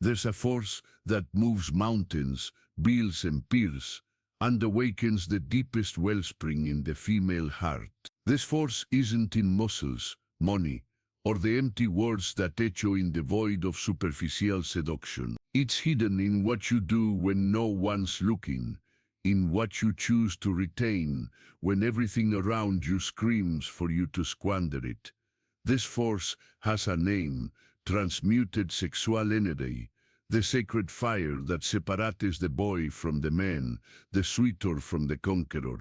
There's a force that moves mountains, builds and pierces, and awakens the deepest wellspring in the female heart. This force isn't in muscles, money, or the empty words that echo in the void of superficial seduction. It's hidden in what you do when no one's looking, in what you choose to retain when everything around you screams for you to squander it. This force has a name: transmuted sexual energy, the sacred fire that separates the boy from the man, the suitor from the conqueror,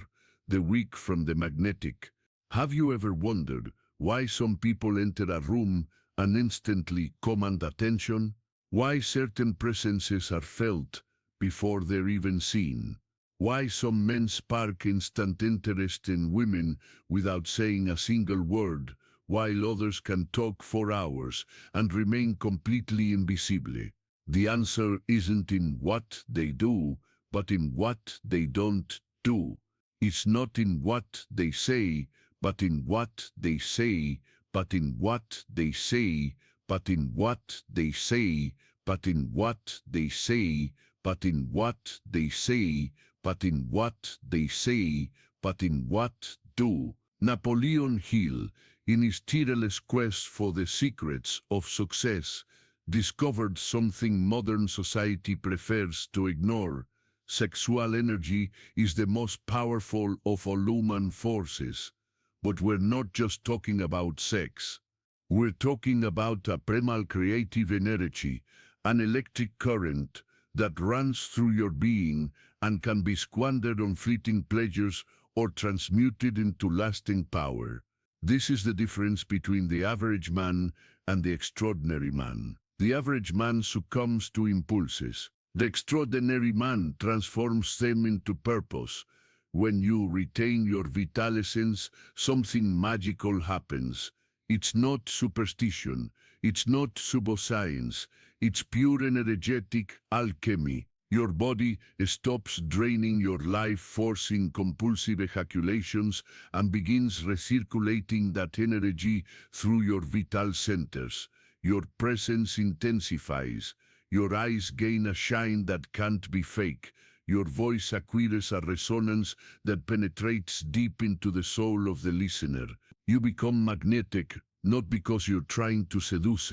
the weak from the magnetic. Have you ever wondered why some people enter a room and instantly command attention? Why certain presences are felt before they're even seen? Why some men spark instant interest in women without saying a single word, while others can talk for hours and remain completely invisible? The answer isn't in what they do, but in what they don't do. It's not in what they say, but in what they say, but in what they say, but in what they say, but in what they say, but in what they say, but in what they say, but in what do. Napoleon Hill, in his tireless quest for the secrets of success, discovered something modern society prefers to ignore. Sexual energy is the most powerful of all human forces. But we're not just talking about sex. We're talking about a primal creative energy, an electric current that runs through your being and can be squandered on fleeting pleasures or transmuted into lasting power. This is the difference between the average man and the extraordinary man. The average man succumbs to impulses. The extraordinary man transforms them into purpose. When you retain your vital essence, something magical happens. It's not superstition, it's not pseudoscience, it's pure energetic alchemy. Your body stops draining your life force in compulsive ejaculations and begins recirculating that energy through your vital centers. Your presence intensifies. Your eyes gain a shine that can't be fake. Your voice acquires a resonance that penetrates deep into the soul of the listener. You become magnetic, not because you're trying to seduce,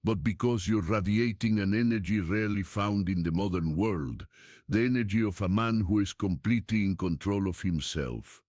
but because you're radiating an energy rarely found in the modern world, the energy of a man who is completely in control of himself.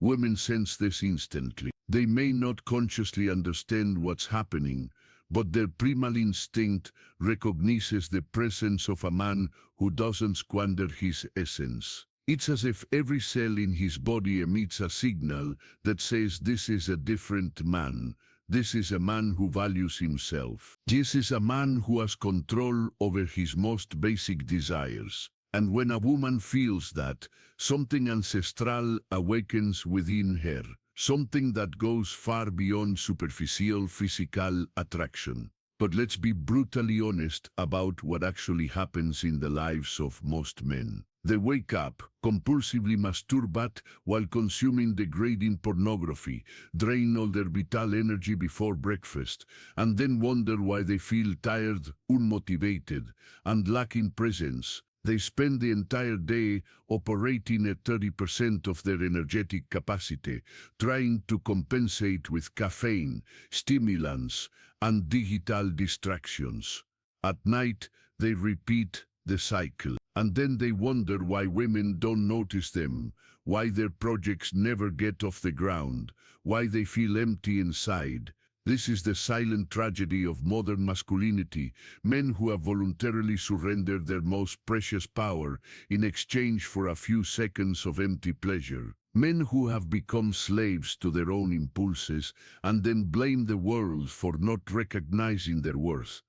Women sense this instantly. They may not consciously understand what's happening, but their primal instinct recognizes the presence of a man who doesn't squander his essence. It's as if every cell in his body emits a signal that says this is a different man. This is a man who values himself. This is a man who has control over his most basic desires. And when a woman feels that, something ancestral awakens within her. Something that goes far beyond superficial physical attraction. But let's be brutally honest about what actually happens in the lives of most men. They wake up, compulsively masturbate while consuming degrading pornography, drain all their vital energy before breakfast, and then wonder why they feel tired, unmotivated, and lacking presence. They spend the entire day operating at 30% of their energetic capacity, trying to compensate with caffeine, stimulants, and digital distractions. At night, they repeat the cycle, and then they wonder why women don't notice them, why their projects never get off the ground, why they feel empty inside. This is the silent tragedy of modern masculinity, men who have voluntarily surrendered their most precious power in exchange for a few seconds of empty pleasure. Men who have become slaves to their own impulses and then blame the world for not recognizing their worth.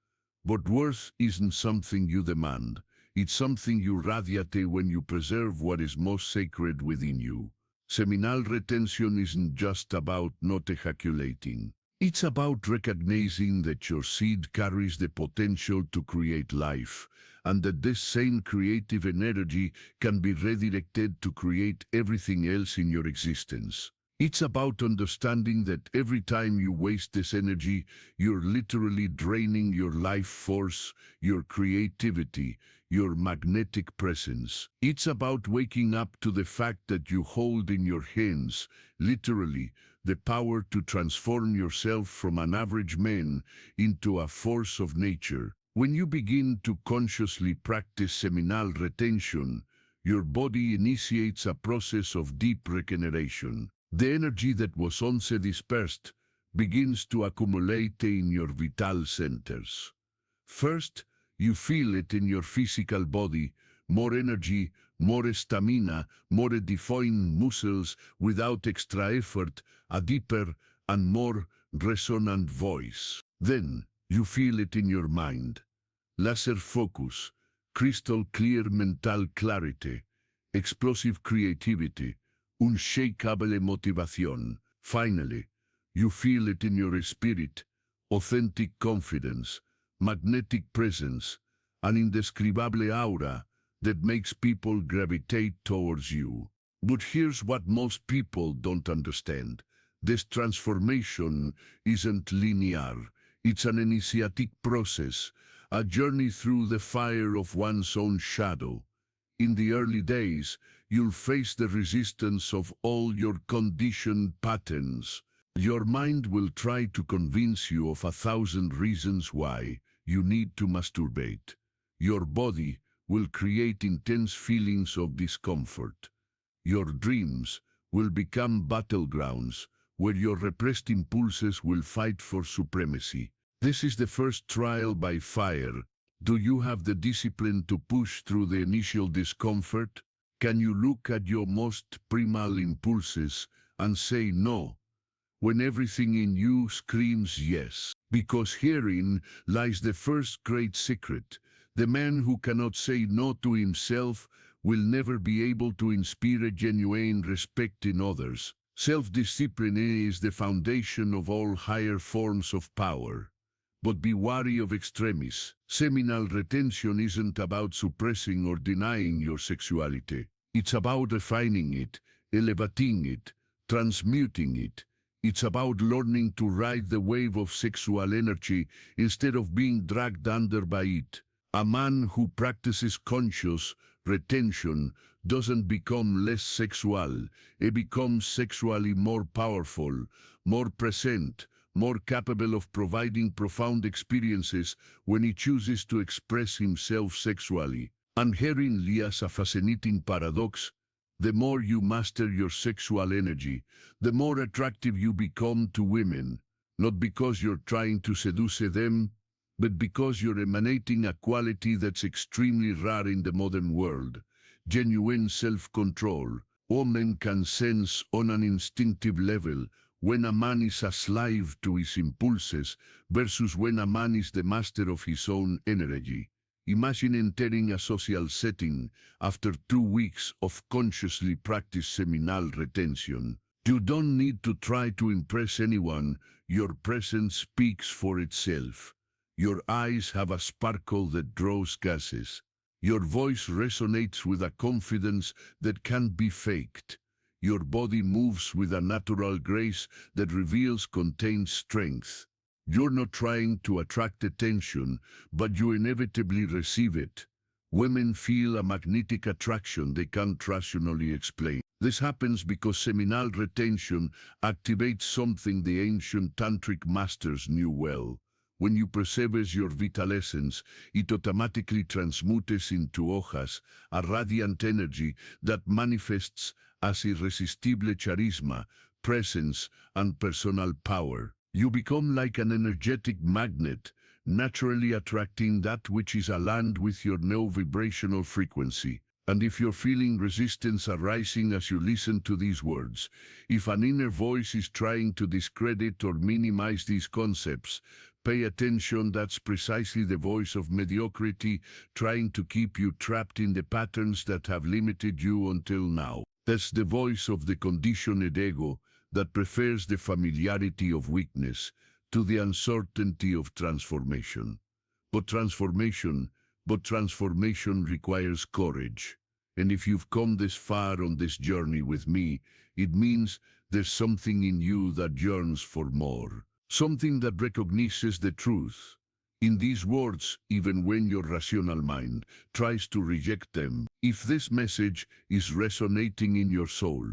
But worth isn't something you demand. It's something you radiate when you preserve what is most sacred within you. Seminal retention isn't just about not ejaculating. It's about recognizing that your seed carries the potential to create life, and that this same creative energy can be redirected to create everything else in your existence. It's about understanding that every time you waste this energy, you're literally draining your life force, your creativity, your magnetic presence. It's about waking up to the fact that you hold in your hands, literally, the power to transform yourself from an average man into a force of nature. When you begin to consciously practice seminal retention, your body initiates a process of deep regeneration. The energy that was once dispersed begins to accumulate in your vital centers. First, you feel it in your physical body, more energy, more stamina, more defined muscles without extra effort, a deeper and more resonant voice. Then, you feel it in your mind. Laser focus, crystal clear mental clarity, explosive creativity, unshakable motivación. Finally, you feel it in your spirit, authentic confidence, magnetic presence, an indescribable aura that makes people gravitate towards you. But here's what most people don't understand. This transformation isn't linear. It's an initiatic process, a journey through the fire of one's own shadow. In the early days, you'll face the resistance of all your conditioned patterns. Your mind will try to convince you of 1,000 reasons why you need to masturbate. Your body will create intense feelings of discomfort. Your dreams will become battlegrounds where your repressed impulses will fight for supremacy. This is the first trial by fire. Do you have the discipline to push through the initial discomfort? Can you look at your most primal impulses and say no, when everything in you screams yes? Because herein lies the first great secret. The man who cannot say no to himself will never be able to inspire genuine respect in others. Self-discipline is the foundation of all higher forms of power. But be wary of extremis. Seminal retention isn't about suppressing or denying your sexuality. It's about refining it, elevating it, transmuting it. It's about learning to ride the wave of sexual energy instead of being dragged under by it. A man who practices conscious retention doesn't become less sexual. He becomes sexually more powerful, more present, more capable of providing profound experiences when he chooses to express himself sexually. And herein lies a fascinating paradox. The more you master your sexual energy, the more attractive you become to women, not because you're trying to seduce them, but because you're emanating a quality that's extremely rare in the modern world: genuine self-control. Women can sense on an instinctive level when a man is a slave to his impulses versus when a man is the master of his own energy. Imagine entering a social setting after 2 weeks of consciously practiced seminal retention. You don't need to try to impress anyone. Your presence speaks for itself. Your eyes have a sparkle that draws gases. Your voice resonates with a confidence that can't be faked. Your body moves with a natural grace that reveals contained strength. You're not trying to attract attention, but you inevitably receive it. Women feel a magnetic attraction they can't rationally explain. This happens because seminal retention activates something the ancient tantric masters knew well. When you perceive your vital essence, it automatically transmutes into hojas, a radiant energy that manifests as irresistible charisma, presence, and personal power. You become like an energetic magnet, naturally attracting that which is aligned with your low vibrational frequency. And if you're feeling resistance arising as you listen to these words, if an inner voice is trying to discredit or minimize these concepts, pay attention. That's precisely the voice of mediocrity trying to keep you trapped in the patterns that have limited you until now. That's the voice of the conditioned ego that prefers the familiarity of weakness to the uncertainty of transformation. But transformation requires courage. And if you've come this far on this journey with me, it means there's something in you that yearns for more, something that recognizes the truth in these words, even when your rational mind tries to reject them. If this message is resonating in your soul,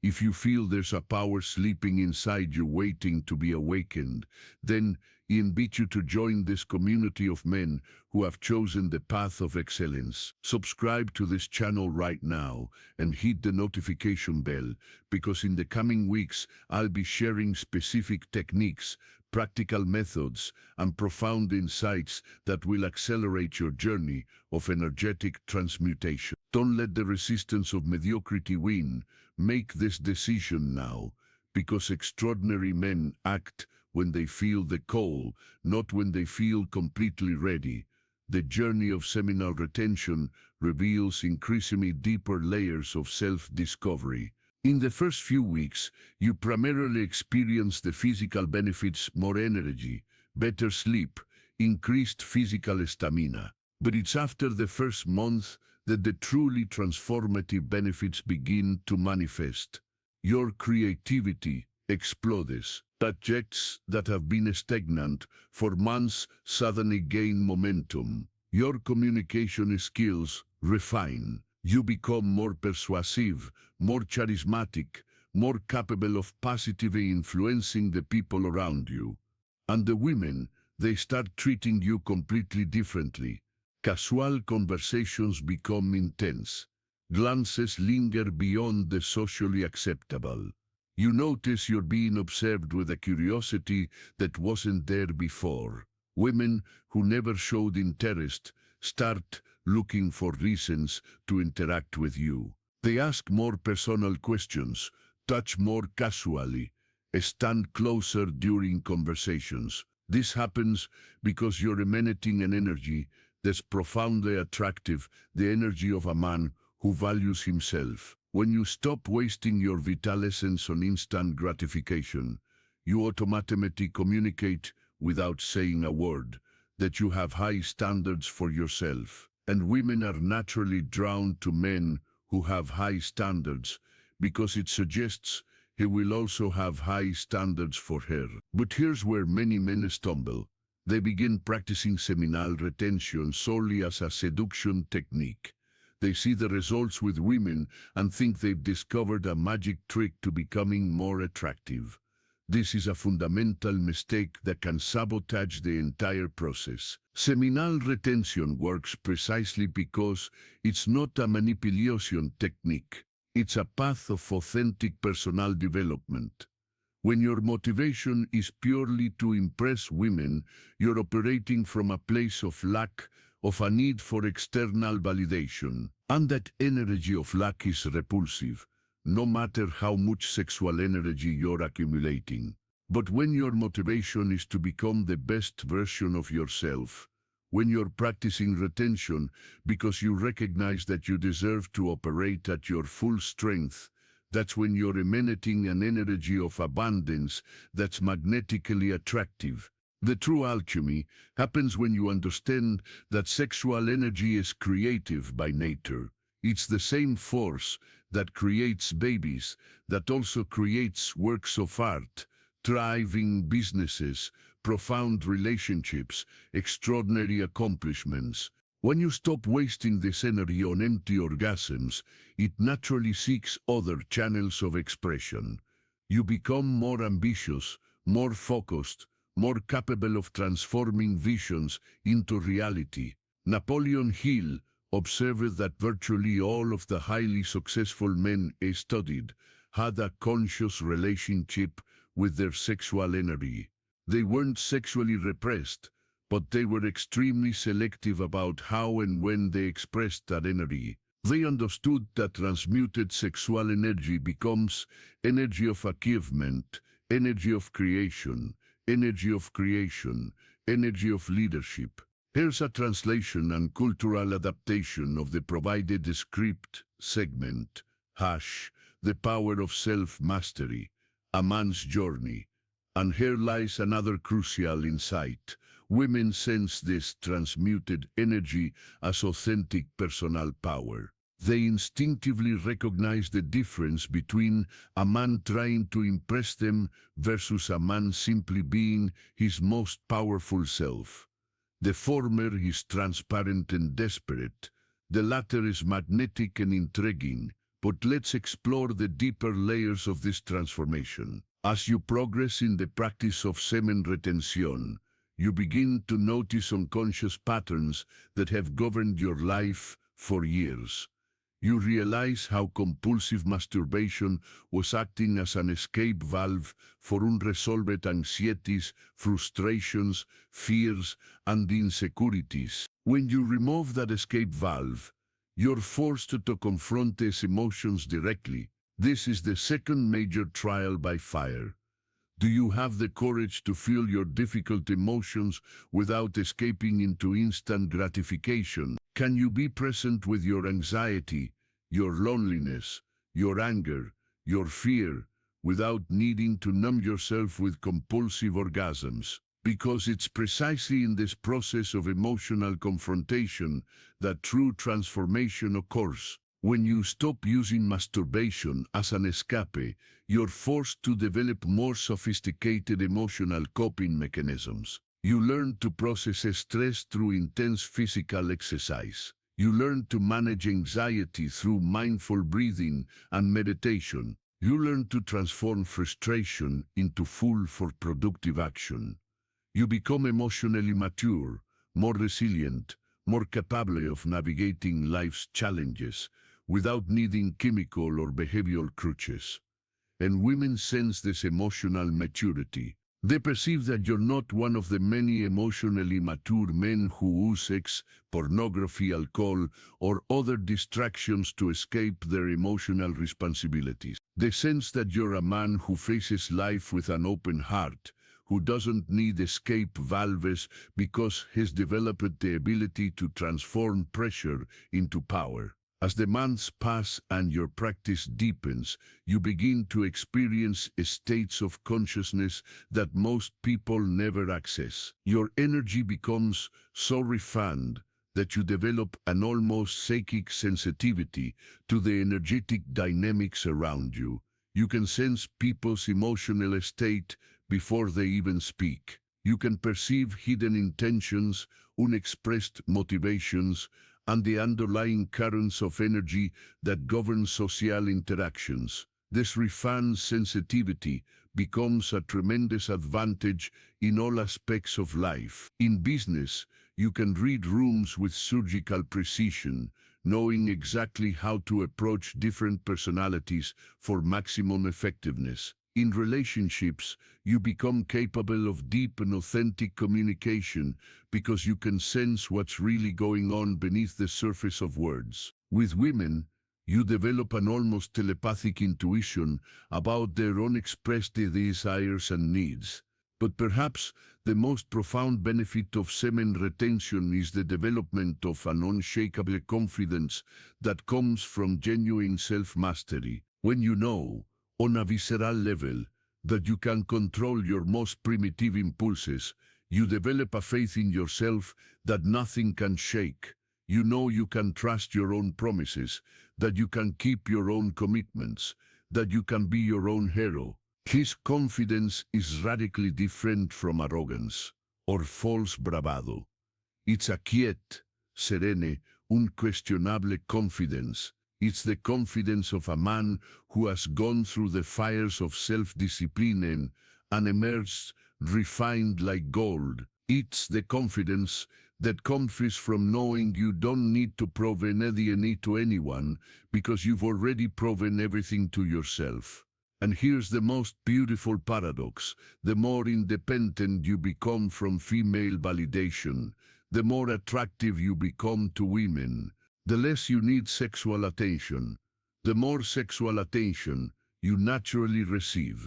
if you feel there's a power sleeping inside you waiting to be awakened, then I invite you to join this community of men who have chosen the path of excellence. Subscribe to this channel right now and hit the notification bell, because in the coming weeks I'll be sharing specific techniques, practical methods, and profound insights that will accelerate your journey of energetic transmutation. Don't let the resistance of mediocrity win. Make this decision now, because extraordinary men act when they feel the call, not when they feel completely ready. The journey of seminal retention reveals increasingly deeper layers of self-discovery. In the first few weeks, you primarily experience the physical benefits: more energy, better sleep, increased physical stamina. But it's after the first month that the truly transformative benefits begin to manifest. Your creativity explodes. Projects that have been stagnant for months suddenly gain momentum. Your communication skills refine. You become more persuasive, more charismatic, more capable of positively influencing the people around you. And the women, they start treating you completely differently. Casual conversations become intense. Glances linger beyond the socially acceptable. You notice you're being observed with a curiosity that wasn't there before. Women who never showed interest start looking for reasons to interact with you. They ask more personal questions, touch more casually, stand closer during conversations. This happens because you're emanating an energy that's profoundly attractive, the energy of a man who values himself. When you stop wasting your vital essence on instant gratification, you automatically communicate, without saying a word, that you have high standards for yourself. And women are naturally drawn to men who have high standards, because it suggests he will also have high standards for her. But here's where many men stumble. They begin practicing seminal retention solely as a seduction technique. They see the results with women and think they've discovered a magic trick to becoming more attractive. This is a fundamental mistake that can sabotage the entire process. Seminal retention works precisely because it's not a manipulation technique. It's a path of authentic personal development. When your motivation is purely to impress women, you're operating from a place of lack, of a need for external validation. And that energy of lack is repulsive, no matter how much sexual energy you're accumulating. But when your motivation is to become the best version of yourself, when you're practicing retention because you recognize that you deserve to operate at your full strength, that's when you're emanating an energy of abundance that's magnetically attractive. The true alchemy happens when you understand that sexual energy is creative by nature. It's the same force that creates babies, that also creates works of art, thriving businesses, profound relationships, extraordinary accomplishments. When you stop wasting this energy on empty orgasms, it naturally seeks other channels of expression. You become more ambitious, more focused, more capable of transforming visions into reality. Napoleon Hill observed that virtually all of the highly successful men he studied had a conscious relationship with their sexual energy. They weren't sexually repressed, but they were extremely selective about how and when they expressed that energy. They understood that transmuted sexual energy becomes energy of achievement, energy of creation, energy of creation, energy of leadership. Here's a translation and cultural adaptation of the provided script segment. The power of self-mastery, a man's journey. And here lies another crucial insight. Women sense this transmuted energy as authentic personal power. They instinctively recognize the difference between a man trying to impress them versus a man simply being his most powerful self. The former is transparent and desperate. The latter is magnetic and intriguing. But let's explore the deeper layers of this transformation. As you progress in the practice of semen retention, you begin to notice unconscious patterns that have governed your life for years. You realize how compulsive masturbation was acting as an escape valve for unresolved anxieties, frustrations, fears, and insecurities. When you remove that escape valve, you're forced to confront these emotions directly. This is the second major trial by fire. Do you have the courage to feel your difficult emotions without escaping into instant gratification? Can you be present with your anxiety, your loneliness, your anger, your fear, without needing to numb yourself with compulsive orgasms? Because it's precisely in this process of emotional confrontation that true transformation occurs. When you stop using masturbation as an escape, you're forced to develop more sophisticated emotional coping mechanisms. You learn to process stress through intense physical exercise. You learn to manage anxiety through mindful breathing and meditation. You learn to transform frustration into fuel for productive action. You become emotionally mature, more resilient, more capable of navigating life's challenges without needing chemical or behavioral crutches. And women sense this emotional maturity. They perceive that you're not one of the many emotionally mature men who use sex, pornography, alcohol, or other distractions to escape their emotional responsibilities. They sense that you're a man who faces life with an open heart, who doesn't need escape valves because he's developed the ability to transform pressure into power. As the months pass and your practice deepens, you begin to experience states of consciousness that most people never access. Your energy becomes so refined that you develop an almost psychic sensitivity to the energetic dynamics around you. You can sense people's emotional state before they even speak. You can perceive hidden intentions, unexpressed motivations, and the underlying currents of energy that govern social interactions. This refined sensitivity becomes a tremendous advantage in all aspects of life. In business, you can read rooms with surgical precision, knowing exactly how to approach different personalities for maximum effectiveness. In relationships, you become capable of deep and authentic communication because you can sense what's really going on beneath the surface of words. With women, you develop an almost telepathic intuition about their unexpressed desires and needs. But perhaps the most profound benefit of semen retention is the development of an unshakable confidence that comes from genuine self-mastery. When you know, on a visceral level, that you can control your most primitive impulses, you develop a faith in yourself that nothing can shake. You know you can trust your own promises, that you can keep your own commitments, that you can be your own hero. His confidence is radically different from arrogance or false bravado. It's a quiet, serene, unquestionable confidence. It's the confidence of a man who has gone through the fires of self-discipline and emerged refined like gold. It's the confidence that comes from knowing you don't need to prove anything to anyone because you've already proven everything to yourself. And here's the most beautiful paradox. The more independent you become from female validation, the more attractive you become to women. The less you need sexual attention, the more sexual attention you naturally receive.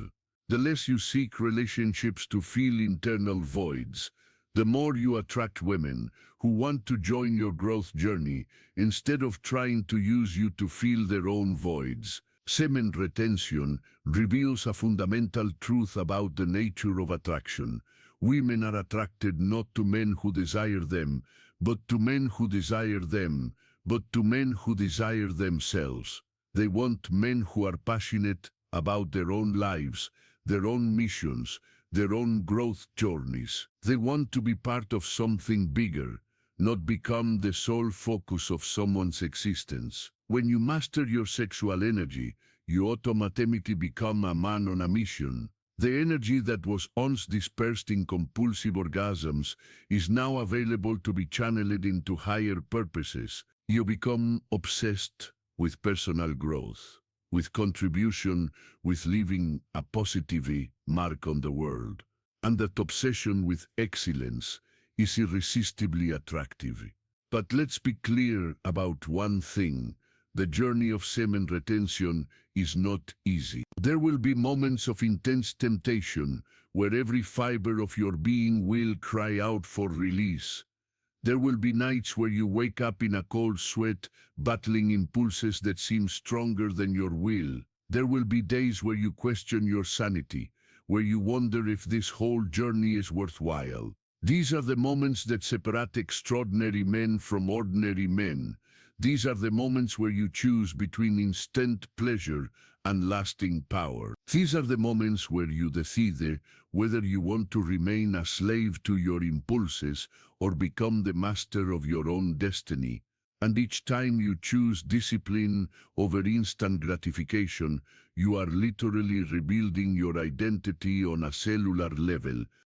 The less you seek relationships to fill internal voids, the more you attract women who want to join your growth journey instead of trying to use you to fill their own voids. Semen retention reveals a fundamental truth about the nature of attraction. Women are attracted not to men who desire them, but to men who desire them, but to men who desire themselves. They want men who are passionate about their own lives, their own missions, their own growth journeys. They want to be part of something bigger, not become the sole focus of someone's existence. When you master your sexual energy, you automatically become a man on a mission. The energy that was once dispersed in compulsive orgasms is now available to be channeled into higher purposes. You become obsessed with personal growth, with contribution, with leaving a positive mark on the world. And that obsession with excellence is irresistibly attractive. But let's be clear about one thing. The journey of semen retention is not easy. There will be moments of intense temptation where every fiber of your being will cry out for release. There will be nights where you wake up in a cold sweat, battling impulses that seem stronger than your will. There will be days where you question your sanity, where you wonder if this whole journey is worthwhile. These are the moments that separate extraordinary men from ordinary men. These are the moments where you choose between instant pleasure and lasting power. These are the moments where you decide whether you want to remain a slave to your impulses or become the master of your own destiny. And each time you choose discipline over instant gratification, you are literally rebuilding your identity on a cellular level.